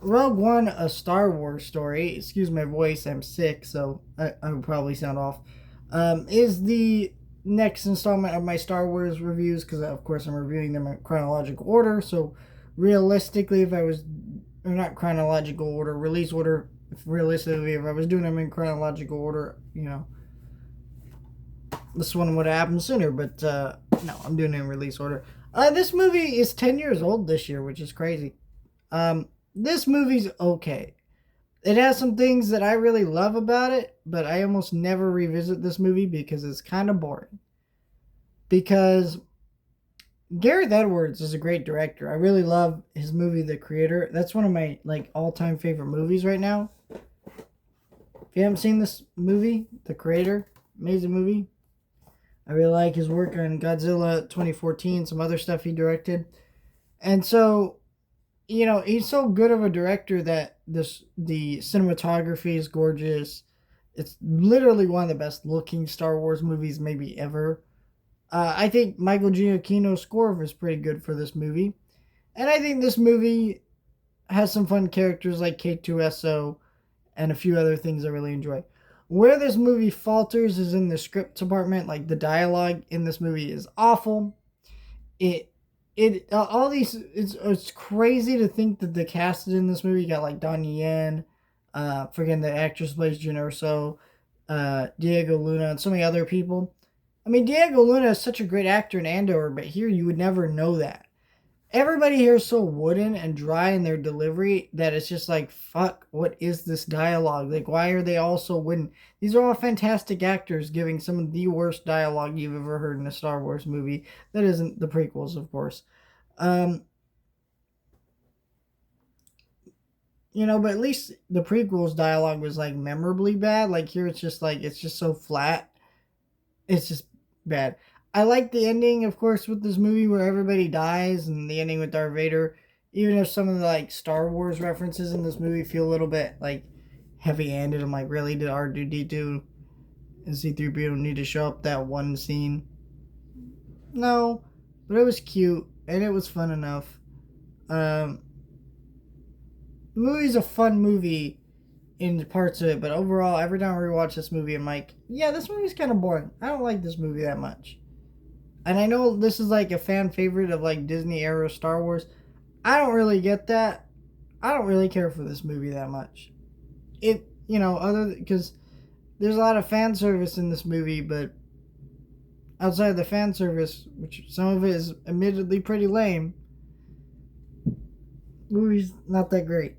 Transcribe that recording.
Rogue One, a Star Wars story, excuse my voice, I'm sick, so I would probably sound off, is the next installment of my Star Wars reviews, because of course I'm reviewing them in chronological order, so realistically, if I was, or not chronological order, release order, if I was doing them in chronological order, this one would have happened sooner, but no, I'm doing it in release order. This movie is 10 years old this year, which is crazy. This movie's okay. It has some things that I really love about it, but I almost never revisit this movie because it's kind of boring. Because Gareth Edwards is a great director. I really love his movie The Creator. That's one of my all-time favorite movies right now. If you haven't seen this movie, The Creator, amazing movie. I really like his work on Godzilla 2014, some other stuff he directed. And so, he's so good of a director that the cinematography is gorgeous. It's literally one of the best looking Star Wars movies maybe ever. I think Michael Giacchino's score was pretty good for this movie. And I think this movie has some fun characters like K2SO and a few other things I really enjoy. Where this movie falters is in the script department. Like, the dialogue in this movie is awful. It all these, it's crazy to think that the cast in this movie got like Donnie Yen, friggin' the actress who plays Jyn Erso, Diego Luna, and so many other people. I mean, Diego Luna is such a great actor in Andor, but here you would never know that. Everybody here is so wooden and dry in their delivery that it's just like, fuck, what is this dialogue? Like, why are they all so wooden? These are all fantastic actors giving some of the worst dialogue you've ever heard in a Star Wars movie. That isn't the prequels, of course. Um, but at least the prequels dialogue was like memorably bad. Like, here it's just like, it's just so flat. It's just bad. I like the ending, of course, with this movie where everybody dies, and the ending with Darth Vader. Even if some of the Star Wars references in this movie feel a little bit heavy-handed, I'm like, really, did R2D2 and C3PO need to show up that one scene? No, but it was cute and it was fun enough. Um, the movie's a fun movie in parts of it, but overall, every time I rewatch this movie, I'm like, yeah, this movie's kind of boring. I don't like this movie that much. And I know this is like a fan favorite of Disney era Star Wars. I don't really get that. I don't really care for this movie that much. Other because there's a lot of fan service in this movie, but outside of the fan service, which some of it is admittedly pretty lame, movie's not that great.